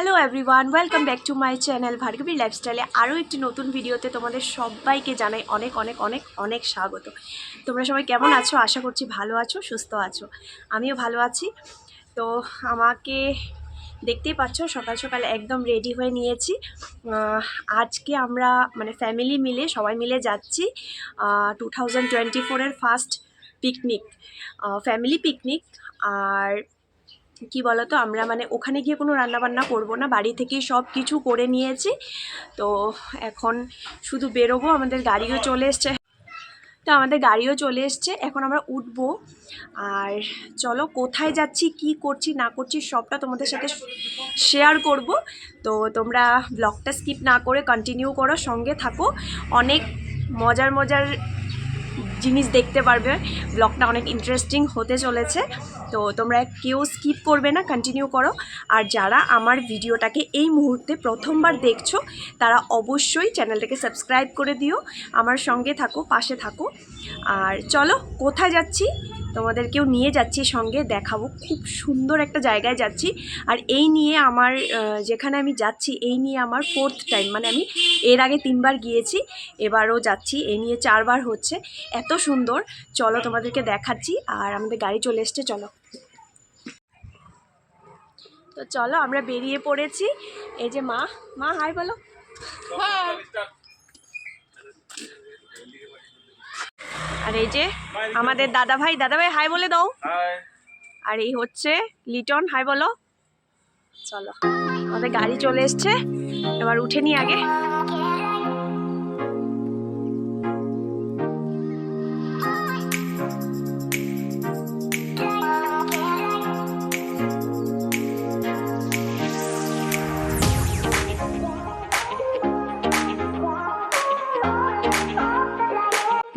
Hello everyone, welcome back to my channel Bhargavi লাইফস্টাইলে আরও একটি নতুন ভিডিওতে তোমাদের সবাইকে জানাই অনেক অনেক অনেক অনেক স্বাগত। তোমরা সবাই কেমন আছো? আশা করছি ভালো আছো, সুস্থ আছো। আমিও ভালো আছি। তো আমাকে দেখতেই পাচ্ছ, সকাল সকাল একদম রেডি হয়ে নিয়েছি। আজকে আমরা মানে ফ্যামিলি মিলে সবাই মিলে যাচ্ছি 2024-এর ফার্স্ট পিকনিক, ফ্যামিলি পিকনিক। আর কি বলতো, আমরা মানে ওখানে গিয়ে কোনো রান্নাবান্না করব না, বাড়ি থেকেই সব কিছু করে নিয়েছি। তো এখন শুধু বেরোবো, আমাদের গাড়িও চলে এসছে। এখন আমরা উঠবো। আর চলো, কোথায় যাচ্ছি, কি করছি না করছি সবটা তোমাদের সাথে শেয়ার করব। তো তোমরা ব্লগটা স্কিপ না করে কন্টিনিউ করো, সঙ্গে থাকো। অনেক মজার মজার জিনিস দেখতে পারবে। ব্লগটা অনেক ইন্টারেস্টিং হতে চলেছে। তো তোমরা কেউ স্কিপ করবে না, কন্টিনিউ করো। আর যারা আমার ভিডিওটাকে এই মুহূর্তে প্রথমবার দেখছো, তারা অবশ্যই চ্যানেলটাকে সাবস্ক্রাইব করে দিও, আমার সঙ্গে থাকো, পাশে থাকো। আর চলো, কোথায় যাচ্ছি তোমাদেরকেও নিয়ে যাচ্ছি সঙ্গে, দেখাবো। খুব সুন্দর একটা জায়গায় যাচ্ছি। আর এই নিয়ে আমার যেখানে আমি যাচ্ছি, এই নিয়ে আমার 4th টাইম। মানে আমি এর আগে 3বার গিয়েছি, এবারও যাচ্ছি। এই নিয়ে 4বার হচ্ছে। এত সুন্দর, চলো তোমাদেরকে দেখাচ্ছি। আর আমাদের গাড়ি চলে এসছে, চলো। তো চলো, আমরা বেরিয়ে পড়েছি। এই যে মা হাই বলো। আর এই যে আমাদের দাদা ভাই হাই বলে দাও। আর এই হচ্ছে লিটন, হাই বলো। চলো, আমাদের গাড়ি চলে এসছে, এবার উঠে নি আগে।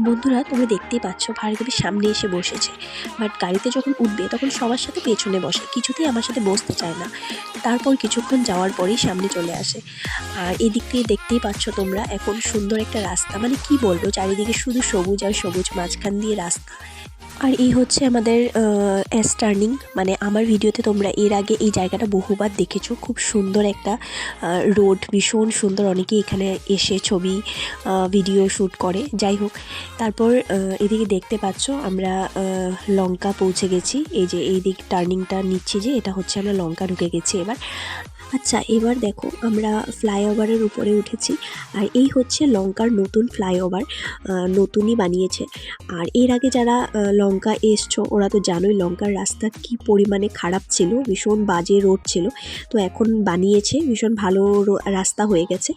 বন্ধুরা, তোমরা দেখতেই পাচ্ছ ভার্গবীর সামনে এসে বসেছে, বাট গাড়িতে যখন উঠবে তখন সবার সাথে পেছনে বসে, কিছুতেই আমার সাথে বসতে চায় না। তারপর কিছুক্ষণ যাওয়ার পরেই সামনে চলে আসে। আর এদিক দিয়ে দেখতেই পাচ্ছ তোমরা, এখন সুন্দর একটা রাস্তা, মানে কি বলবো, চারিদিকে শুধু সবুজ আর সবুজ, মাঝখান দিয়ে রাস্তা। আর এই হচ্ছে আমাদের এস টার্নিং। মানে আমার ভিডিওতে তোমরা এর আগে এই জায়গাটা বহুবার দেখেছো। খুব সুন্দর একটা রোড, ভীষণ সুন্দর। অনেকেই এখানে এসে ছবি ভিডিও শ্যুট করে। যাই হোক, তারপর এদিকে দেখতে পাচ্ছ আমরা লঙ্কা পৌঁছে গেছি। এই যে এই দিক টার্নিংটা নিচ্ছি, যে এটা হচ্ছে আমরা লঙ্কা ঢুকে গেছি এবার। আচ্ছা, এবার দেখো আমরা ফ্লাইওভারের উপরে উঠেছি। আর এই হচ্ছে লঙ্কার নতুন ফ্লাইওভার, নতুনই বানিয়েছে। আর এর আগে যারা লঙ্কা এসছো, ওরা তো জানোই লঙ্কার রাস্তা কি পরিমাণে খারাপ ছিল, ভীষণ বাজে রোড ছিল। তো এখন বানিয়েছে, ভীষণ ভালো রাস্তা হয়ে গেছে।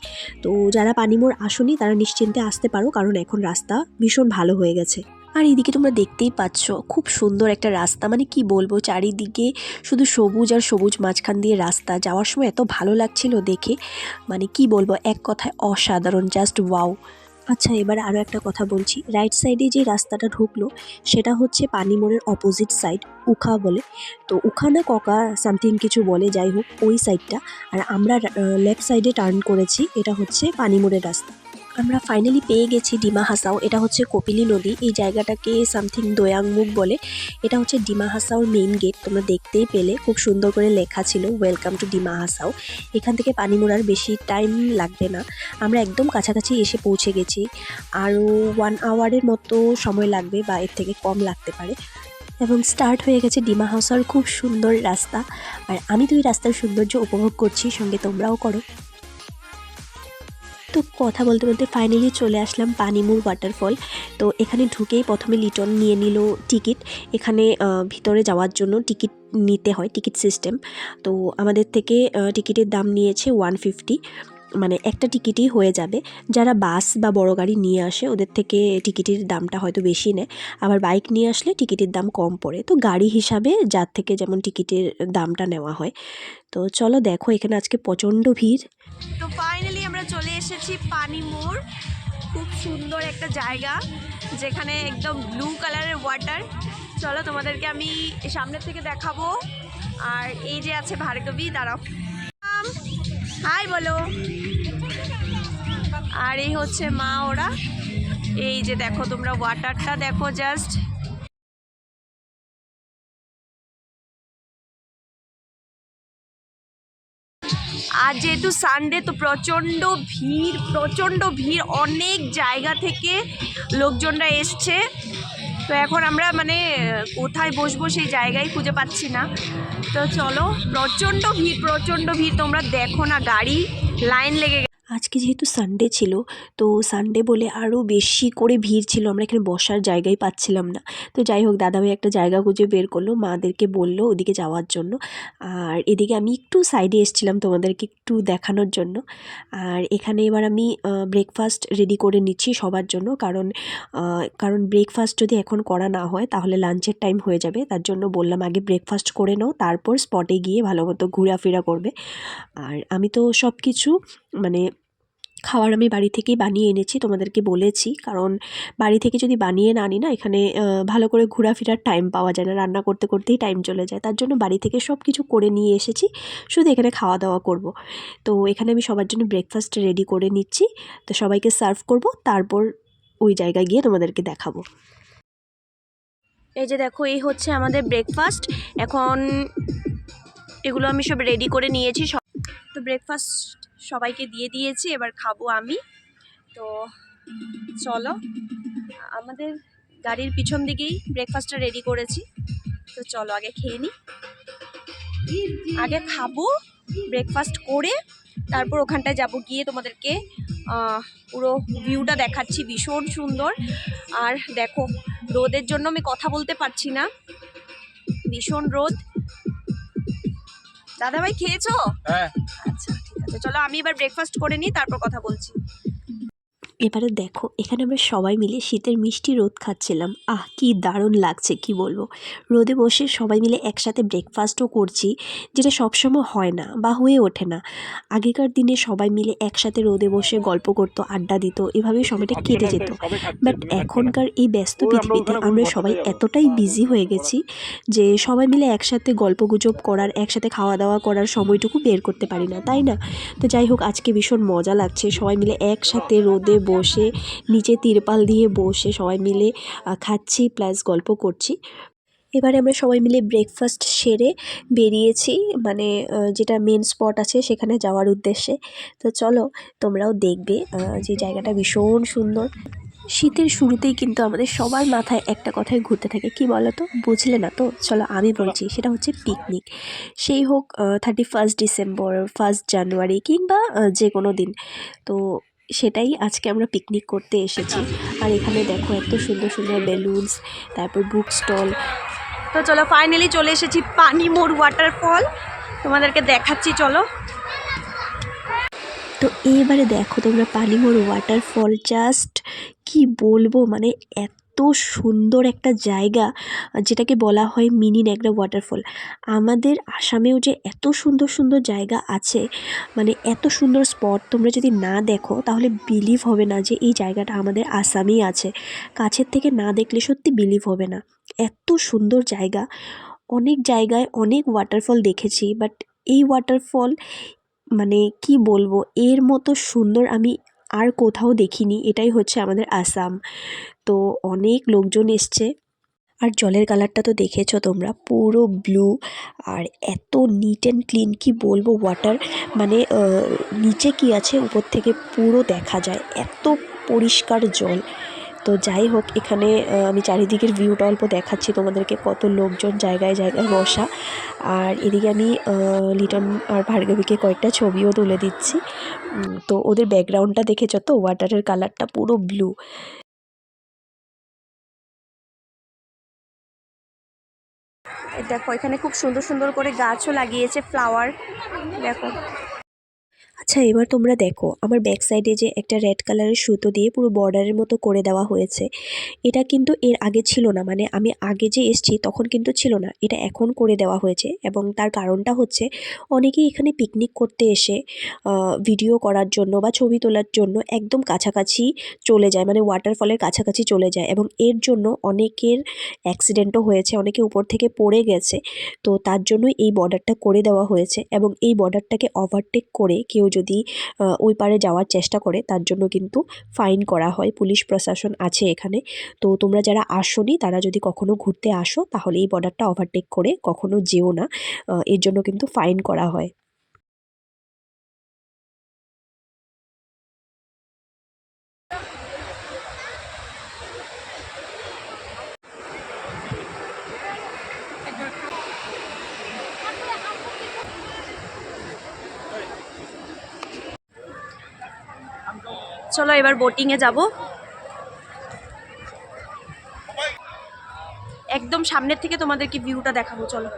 তো যারা পানিমোড় আসোনি, তারা নিশ্চিন্তে আসতে পারো, কারণ এখন রাস্তা ভীষণ ভালো হয়ে গেছে। আর এদিকে তোমরা দেখতেই পাচ্ছ, খুব সুন্দর একটা রাস্তা, মানে কি বলবো, চারিদিকে শুধু সবুজ আর সবুজ, মাঝখান দিয়ে রাস্তা। যাওয়ার সময় এত ভালো লাগছিল দেখে, মানে কি বলবো, এক কথায় অসাধারণ, জাস্ট ওয়াও। আচ্ছা, এবার আরও একটা কথা বলছি। রাইট সাইডে যে রাস্তাটা ঢুকলো, সেটা হচ্ছে পানিমোড়ের অপোজিট সাইড, উখা বলে। তো উখা না ককা সামথিং কিছু বলে, যাই হোক ওই সাইডটা। আর আমরা লেফট সাইডে টার্ন করেছি, এটা হচ্ছে পানিমোড়ের রাস্তা। আমরা ফাইনালি পেয়ে গেছি ডিমা হাসাও। এটা হচ্ছে কপিলী নদী। এই জায়গাটাকে সামথিং দয়াংমুখ বলে। এটা হচ্ছে ডিমা হাসাওর মেইন গেট, তোমরা দেখতেই পেলে, খুব সুন্দর করে লেখা ছিল ওয়েলকাম টু ডিমা হাসাও। এখান থেকে পানি মোড়ার বেশি টাইম লাগবে না, আমরা একদম কাছাকাছি এসে পৌঁছে গেছি। আরও 1 আওয়ারের মতো সময় লাগবে, বা এর থেকে কম লাগতে পারে। এবং স্টার্ট হয়ে গেছে ডিমা হাসাওর খুব সুন্দর রাস্তা। আর আমি তো এই রাস্তার সৌন্দর্য উপভোগ করছি, সঙ্গে তোমরাও করো। তো কথা বলতে বলতে ফাইনালি চলে আসলাম পানিমুর ওয়াটারফল। তো এখানে ঢুকেই প্রথমে লিটন নিয়ে নিল টিকিট। এখানে ভিতরে যাওয়ার জন্য টিকিট নিতে হয়, টিকিট সিস্টেম। তো আমাদের থেকে টিকিটের দাম নিয়েছে 150, মানে একটা টিকিটই হয়ে যাবে। যারা বাস বা বড় গাড়ি নিয়ে আসে, ওদের থেকে টিকিটের দামটা হয়তো বেশি নেয়। আবার বাইক নিয়ে আসলে টিকিটের দাম কম পড়ে। তো গাড়ি হিসাবে যার থেকে যেমন টিকিটের দামটা নেওয়া হয়। তো চলো দেখো, এখানে আজকে প্রচণ্ড ভিড়। তো ফাইনালি আমরা চলে এসেছি পানিমোড়। খুব সুন্দর একটা জায়গা, যেখানে একদম ব্লু কালারের ওয়াটার। চলো তোমাদেরকে আমি সামনের থেকে দেখাবো। আর এই যে আছে ভার্গবী, দাঁড়াও, হাই বলো। আর এই হচ্ছে মা, ওরা। এই যে দেখো তোমরা, ওয়াটারটা দেখো জাস্ট। আর যেহেতু সানডে তো প্রচণ্ড ভিড়, অনেক জায়গা থেকে লোকজনরা এসছে। তো এখন আমরা মানে কোথায় বসবো সেই জায়গায় খুঁজে পাচ্ছি না। তো চলো, প্রচণ্ড ভিড়, তোমরা দেখো না, গাড়ি লাইন লেগে আজকে যেহেতু সানডে ছিল, তো সানডে বলে আরও বেশি করে ভিড় ছিল, আমরা এখানে বসার জায়গাই পাচ্ছিলাম না। তো যাই হোক, দাদাভাই একটা জায়গা খুঁজে বের করলো, মাদেরকে বললো ওদিকে যাওয়ার জন্য। আর এদিকে আমি একটু সাইডে এসেছিলাম তোমাদেরকে একটু দেখানোর জন্য। আর এখানে এবার আমি ব্রেকফাস্ট রেডি করে নিচ্ছি সবার জন্য, কারণ ব্রেকফাস্ট যদি এখন করা না হয় তাহলে লাঞ্চের টাইম হয়ে যাবে। তার জন্য বললাম আগে ব্রেকফাস্ট করে নাও, তারপর স্পটে গিয়ে ভালো মতো ঘোরাফেরা করবে। আর আমি তো সব কিছু মানে খাবার আমি বাড়ি থেকেই বানিয়ে এনেছি, তোমাদেরকে বলেছি, কারণ বাড়ি থেকে যদি বানিয়ে না আনি না, এখানে ভালো করে ঘোরাফেরার টাইম পাওয়া যায় না, রান্না করতে করতেই টাইম চলে যায়। তার জন্য বাড়ি থেকে সব কিছু করে নিয়ে এসেছি, শুধু এখানে খাওয়া দাওয়া করব। তো এখানে আমি সবার জন্য ব্রেকফাস্ট রেডি করে নিচ্ছি, তো সবাইকে সার্ভ করব, তারপর ওই জায়গায় গিয়ে তোমাদেরকে দেখাবো। এই যে দেখো, এই হচ্ছে আমাদের ব্রেকফাস্ট। এখন এগুলো আমি সব রেডি করে নিয়েছি। তো ব্রেকফাস্ট সবাইকে দিয়ে দিয়েছি, এবার খাবো আমি। তো চলো, আমাদের গাড়ির পিছন দিকেই ব্রেকফাস্টটা রেডি করেছি। তো চলো আগে খেয়ে নিই, আগে খাবো, ব্রেকফাস্ট করে তারপর ওখানটায় যাব, গিয়ে তোমাদেরকে পুরো ভিউটা দেখাচ্ছি, ভীষণ সুন্দর। আর দেখো, রোদের জন্য আমি কথা বলতে পারছি না, ভীষণ রোদ। দাদাভাই খেয়েছো? হ্যাঁ। আচ্ছা, ঠিক আছে, চলো আমি এবার ব্রেকফাস্ট করে নিই, তারপর কথা বলছি। এবারে দেখো, এখানে আমরা সবাই মিলে শীতের মিষ্টি রোদ খাচ্ছিলাম। কি দারুণ লাগছে, কি বলবো। রোদে বসে সবাই মিলে একসাথে ব্রেকফাস্টও করছি, যেটা সবসময় হয় না বা হয়ে ওঠে না। আগেকার দিনে সবাই মিলে একসাথে রোদে বসে গল্প করতো, আড্ডা দিত, এভাবেই সময়টা কেটে যেত। বাট এখনকার এই ব্যস্ত পৃথিবীতে আমরা সবাই এতটাই বিজি হয়ে গেছি যে সবাই মিলে একসাথে গল্পগুজব করার, একসাথে খাওয়া দাওয়া করার সময়টুকু বের করতে পারি না, তাই না? তো যাই হোক, আজকে ভীষণ মজা লাগছে, সবাই মিলে একসাথে রোদে বসে, নিচে তিরপাল দিয়ে বসে সবাই মিলে খাচ্ছি প্লাস গল্প করছি। এবারে আমরা সবাই মিলে ব্রেকফাস্ট সেরে বেরিয়েছি, মানে যেটা মেন স্পট আছে সেখানে যাওয়ার উদ্দেশ্যে। তো চলো, তোমরাও দেখবে যে জায়গাটা ভীষণ সুন্দর। শীতের শুরুতেই কিন্তু আমাদের সবার মাথায় একটা কথাই ঘুরতে থাকে, কি বলো তো? বুঝলে না তো? চলো আমি বলছি, সেটা হচ্ছে পিকনিক। সেই হোক 31 ডিসেম্বর, 1 জানুয়ারি কিংবা যে কোনো দিন। তো সেটাই আজকে আমরা পিকনিক করতে এসেছি। আর এখানে দেখো এত সুন্দর সুন্দর বেলুনস, তারপর বুক স্টল। তো চলো, ফাইনালি চলে এসেছি পানিমোর ওয়াটারফল, তোমাদেরকে দেখাচ্ছি, চলো। তো এবারে দেখো তোমরা পানিমোর ওয়াটারফল, জাস্ট কি বলবো, মানে এত সুন্দর একটা জায়গা, যেটাকে বলা হয় মিনি ন্যাগরা ওয়াটারফল। আমাদের আসামেও যে এত সুন্দর সুন্দর জায়গা আছে, মানে এত সুন্দর স্পট, তোমরা যদি না দেখো তাহলে বিলিভ হবে না যে এই জায়গাটা আমাদের আসামেই আছে। কাছের থেকে না দেখলে সত্যি বিলিভ হবে না, এত সুন্দর জায়গা। অনেক জায়গায় অনেক ওয়াটারফল দেখেছি, বাট এই ওয়াটারফল, মানে কি বলবো, এর মতো সুন্দর আমি আর কোথাও দেখিনি। এটাই হচ্ছে আমাদের আসাম। তো অনেক লোকজন এসছে, আর জলের কালারটা তো দেখেছো তোমরা, পুরো ব্লু, আর এত নিট অ্যান্ড ক্লিন, কি বলবো। ওয়াটার মানে নিচে কি আছে উপর থেকে পুরো দেখা যায়, এত পরিষ্কার জল। তো যাই হোক, এখানে আমি চারিদিকের ভিউটা অল্প দেখাচ্ছি তোমাদেরকে, কত লোকজন জায়গায় জায়গায় বসা। আর এদিকে আমি লিটন আর ভার্গবীকে কয়েকটা ছবিও তুলে দিচ্ছি। তো ওদের ব্যাকগ্রাউন্ডটা দেখেছো তো, ওয়াটারের কালারটা পুরো ব্লু। দেখো, এখানে খুব সুন্দর সুন্দর করে গাছও লাগিয়েছে, ফ্লাওয়ার, দেখো। আচ্ছা, এবার তোমরা দেখো আমার ব্যাক সাইডে যে একটা রেড কালারের সুতো দিয়ে পুরো বর্ডারের মতো করে দেওয়া হয়েছে, এটা কিন্তু এর আগে ছিল না, মানে আমি আগে যে এসেছি তখন কিন্তু ছিল না, এটা এখন করে দেওয়া হয়েছে। এবং তার কারণটা হচ্ছে, অনেকেই এখানে পিকনিক করতে এসে ভিডিও করার জন্য বা ছবি তোলার জন্য একদম কাছাকাছি চলে যায়, মানে ওয়াটারফলের কাছাকাছি চলে যায়, এবং এর জন্য অনেকের অ্যাক্সিডেন্টও হয়েছে, অনেকে উপর থেকে পড়ে গেছে। তো তার জন্যই এই বর্ডারটা করে দেওয়া হয়েছে, এবং এই বর্ডারটাকে ওভারটেক করে কেউ যদি ওই পারে যাওয়ার চেষ্টা করে, তার জন্য কিন্তু ফাইন করা হয়, পুলিশ প্রশাসন আছে এখানে। তো তোমরা যারা আসোনি, তারা যদি কখনো ঘুরতে আসো, তাহলে এই বর্ডারটা ওভারটেক করে কখনো যেও না, এর জন্য কিন্তু ফাইন করা হয়। চলো এবার বোটিংয়ে যাব। একদম সামনের থেকে তোমাদেরকে ভিউটা দেখাবো, চলো।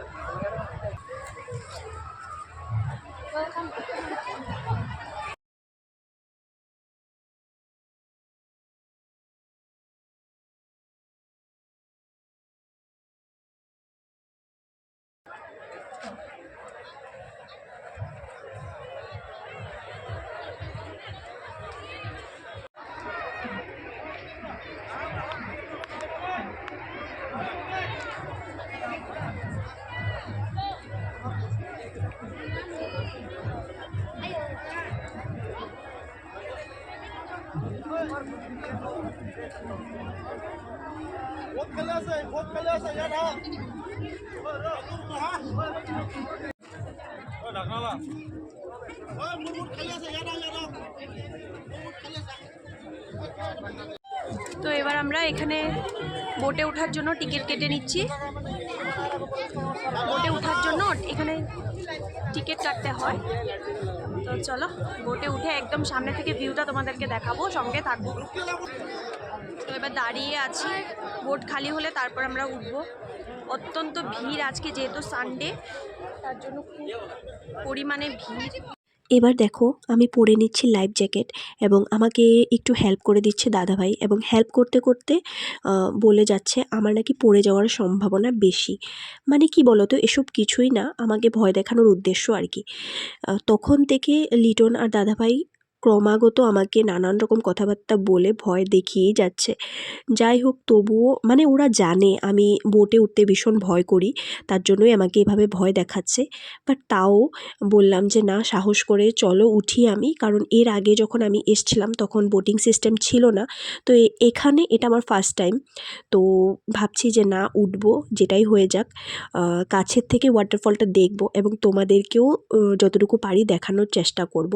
তো এবার আমরা এখানে বোটে ওঠার জন্য টিকিট কেটে নিচ্ছি। বোটে ওঠার জন্য এখানে টিকিট কাটতে হয়। তো চলো বোটে উঠে একদম সামনে থেকে ভিউটা তোমাদেরকে দেখাবো, সঙ্গে থাকবো। তো এবার দাঁড়িয়ে আছি, বোট খালি হলে তারপর আমরা উঠবো। অত্যন্ত ভিড় আজকে, যেহেতু সানডে, তার জন্য খুব পরিমাণে ভিড়। এবার দেখো আমি পরে নিচ্ছি লাইফ জ্যাকেট এবং আমাকে একটু হেল্প করে দিচ্ছে দাদাভাই, এবং হেল্প করতে করতে বলে যাচ্ছে আমার নাকি পড়ে যাওয়ার সম্ভাবনা বেশি। মানে কি বলো তো, এসব কিছুই না, আমাকে ভয় দেখানোর উদ্দেশ্য আর কি। তখন থেকে লিটন আর দাদাভাই ক্রমাগত আমাকে নানান রকম কথাবার্তা বলে ভয় দেখিয়েই যাচ্ছে। যাই হোক, তবুও মানে ওরা জানে আমি বোটে উঠতে ভীষণ ভয় করি, তার জন্যই আমাকে এভাবে ভয় দেখাচ্ছে। বাট তাও বললাম যে না, সাহস করে চলো উঠি আমি, কারণ এর আগে যখন আমি এসছিলাম তখন বোটিং সিস্টেম ছিল না। তো এখানে এটা আমার ফার্স্ট টাইম। তো ভাবছি যে না, উঠবো, যেটাই হয়ে যাক। কাছের থেকে ওয়াটারফলটা দেখবো এবং তোমাদেরকেও যতটুকু পারি দেখানোর চেষ্টা করব।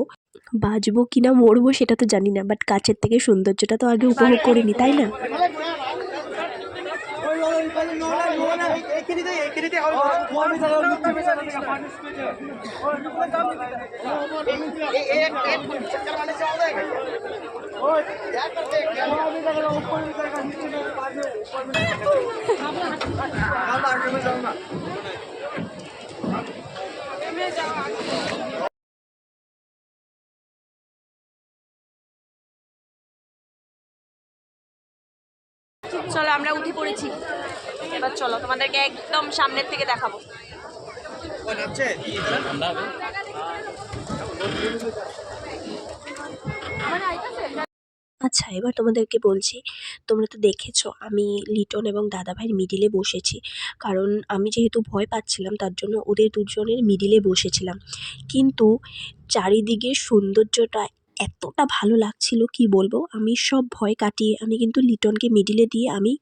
বাজবো কিনা মরবো সেটা তো জানি না, বাট কাছের থেকে সৌন্দর্যটা তো আগে উপভোগ করিনি, তাই না? চলো আমরা উঠে পড়েছি, এবার চলো তোমাদেরকে একদম সামনের থেকে দেখাবো। আচ্ছা, এবার তোমাদেরকে বলছি, তোমরা তো দেখেছো আমি লিটন এবং দাদাভাইয়ের মিডিলে বসেছি, কারণ আমি যেহেতু ভয় পাচ্ছিলাম তার জন্য ওদের দুজনের মিডিলে বসেছিলাম। কিন্তু চারিদিকে সৌন্দর্যটা এতটা ভালো লাগছিল কি বলবো, আমি সব ভয় কাটিয়ে আমি কিন্তু লিটনকে মিডিলে দিয়ে আমি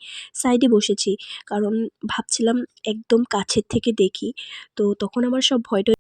সাইডে বসেছি, কারণ ভাবছিলাম একদম কাছের থেকে দেখি। তো তখন আমার সব ভয়টা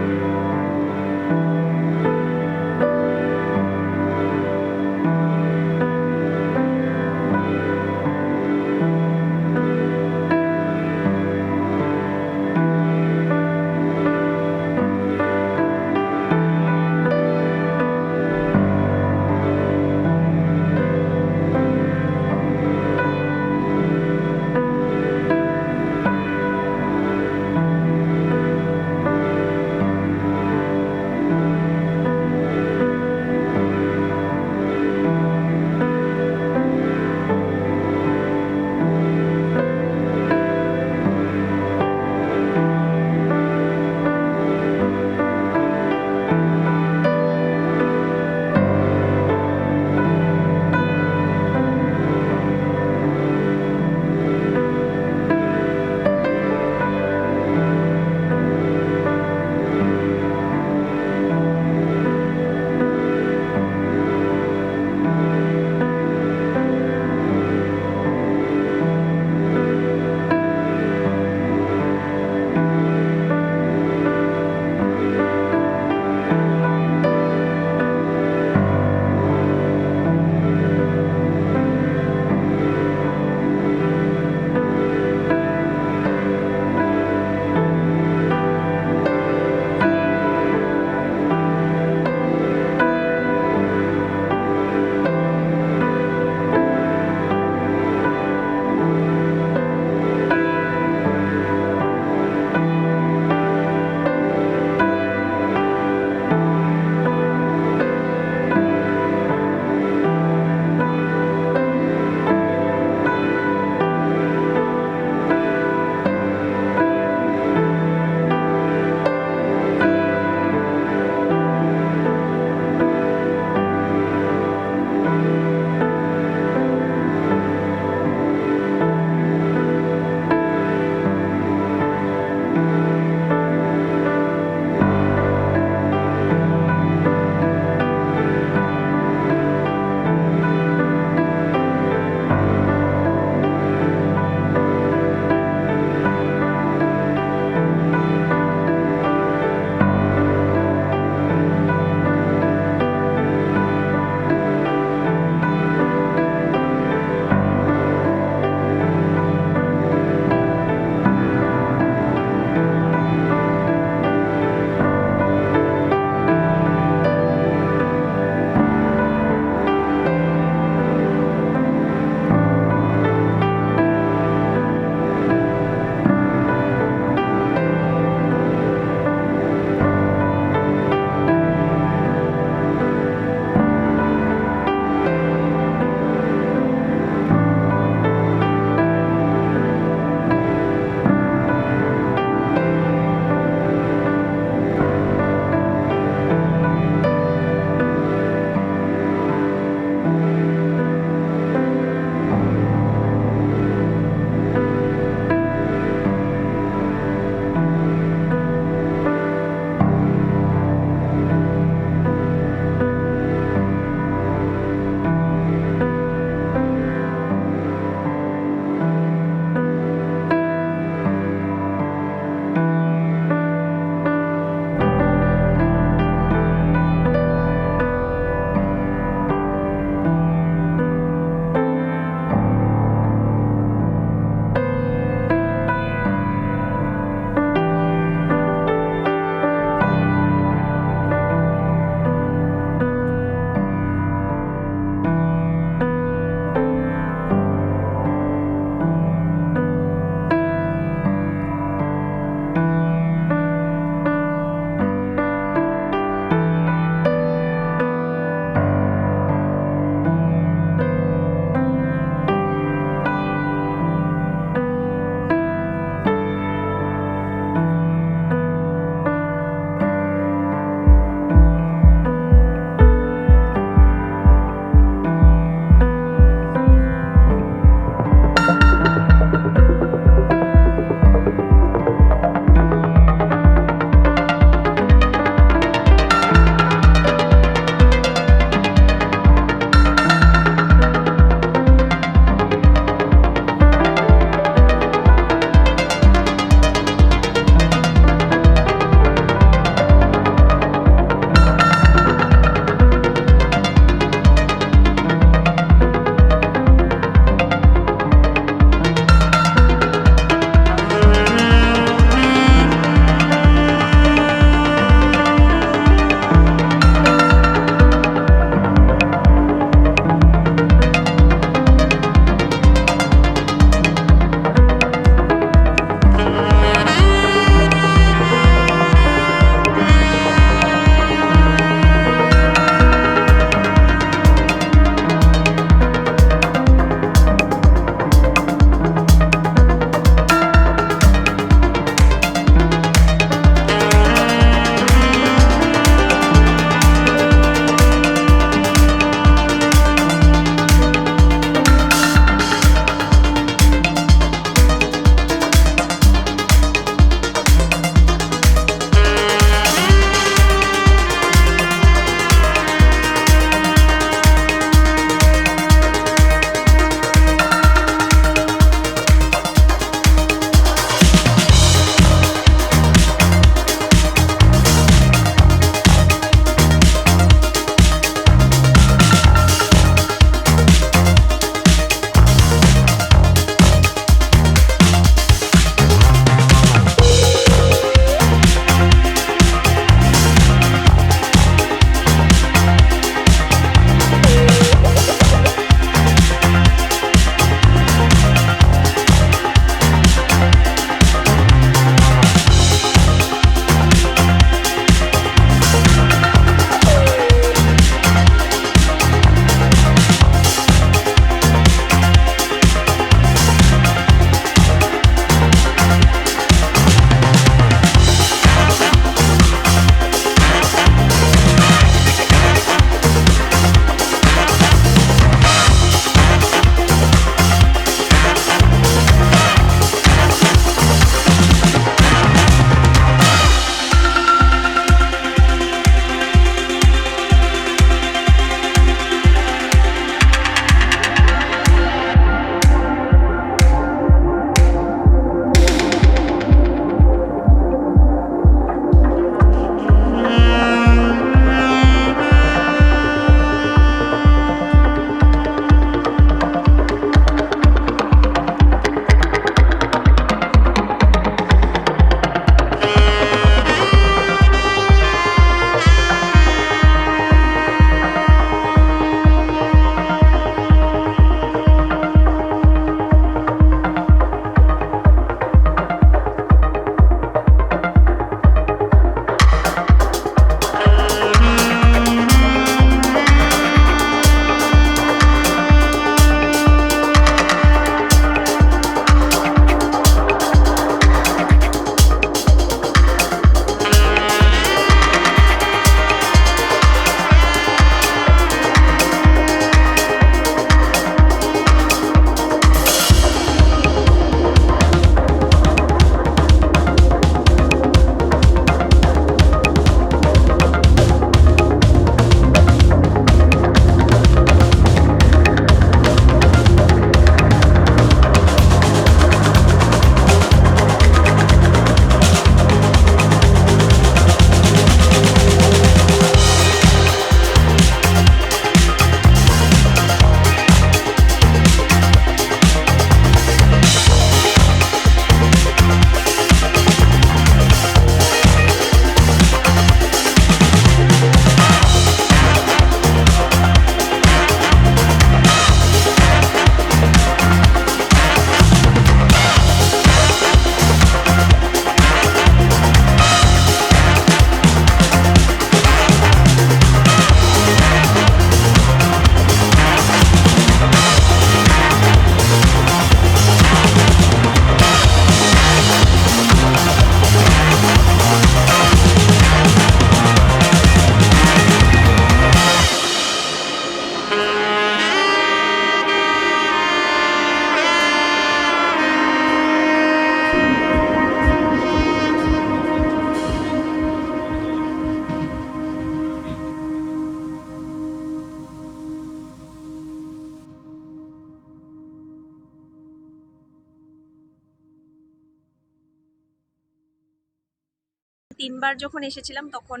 3বার যখন এসেছিলাম তখন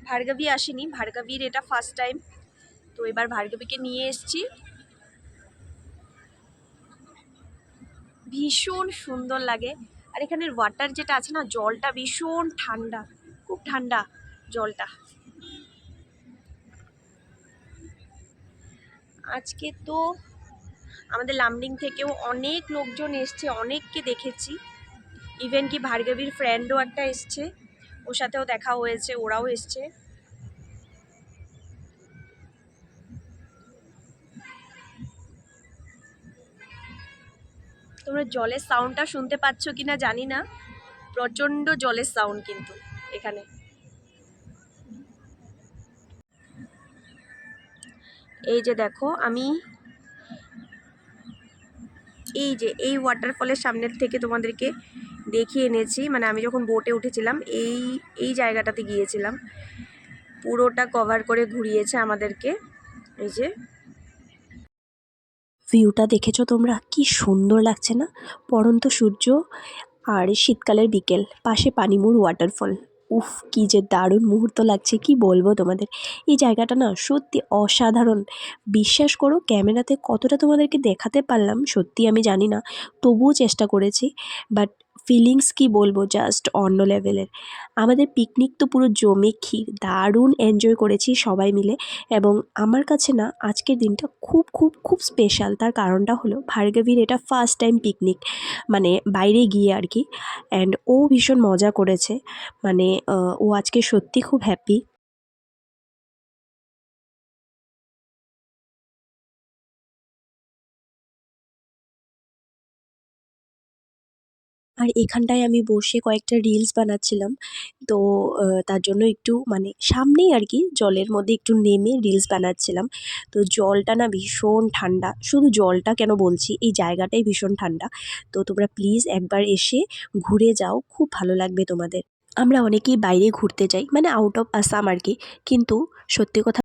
ভার্গবী আসেনি, ভার্গবীর এটা ফার্স্ট টাইম। তো এবার ভার্গবীকে নিয়ে এসেছি। ভীষণ সুন্দর লাগে। আর এখানের ওয়াটার যেটা আছে না, জলটা ভীষণ ঠান্ডা, খুব ঠান্ডা জলটা। আজকে তো আমাদের লামডিং থেকেও অনেক লোকজন এসছে, অনেককে দেখেছি। ইভেন কি ভার্গবীর ফ্রেন্ডও একটা এসছে, ওর সাথেও দেখা হয়েছে, ওরাও এসছে। তোমরা জলের সাউন্ডটা শুনতে পাচ্ছ কিনা জানি না, প্রচন্ড জলের সাউন্ড কিন্তু এখানে। এই যে দেখো, আমি এই যে এই ওয়াটারফলের সামনের থেকে তোমাদেরকে দেখিয়ে এনেছি, মানে আমি যখন বোটে উঠেছিলাম এই জায়গাটাতে গিয়েছিলাম, পুরোটা কভার করে ঘুরিয়েছে আমাদেরকে। এই যে ভিউটা দেখেছো তোমরা, কি সুন্দর লাগছে না? পড়ন্ত সূর্য আর শীতকালের বিকেল, পাশে পানিমুর ওয়াটারফল। উফ, কি যে দারুণ মুহূর্ত লাগছে, কি বলবো তোমাদের। এই জায়গাটা না সত্যি অসাধারণ। বিশ্বাস করো, ক্যামেরাতে কতটা তোমাদেরকে দেখাতে পারলাম সত্যি আমি জানি না, তবুও চেষ্টা করেছি। বাট ফিলিংস কি বলবো, জাস্ট অন্য লেভেলের। আমাদের পিকনিক তো পুরো জমে ক্ষীর, দারুণ এনজয় করেছি সবাই মিলে। এবং আমার কাছে না আজকের দিনটা খুব খুব খুব স্পেশাল। তার কারণটা হলো ভার্গবীর এটা ফার্স্ট টাইম পিকনিক, মানে বাইরে গিয়ে আর কি। অ্যান্ড ও ভীষণ মজা করেছে, মানে ও আজকে সত্যি খুব হ্যাপি। আর এখানটায় আমি বসে কয়েকটা রিলস বানাচ্ছিলাম। তো তার জন্য একটু মানে সামনেই আর কি জলের মধ্যে একটু নেমে রিলস বানাচ্ছিলাম। তো জলটা না ভীষণ ঠান্ডা, শুধু জলটা কেন বলছি, এই জায়গাটাই ভীষণ ঠান্ডা। তো তোমরা প্লিজ একবার এসে ঘুরে যাও, খুব ভালো লাগবে তোমাদের। আমরা অনেকেই বাইরে ঘুরতে যাই, মানে আউট অফ আসাম আর কি, কিন্তু সত্যি কথা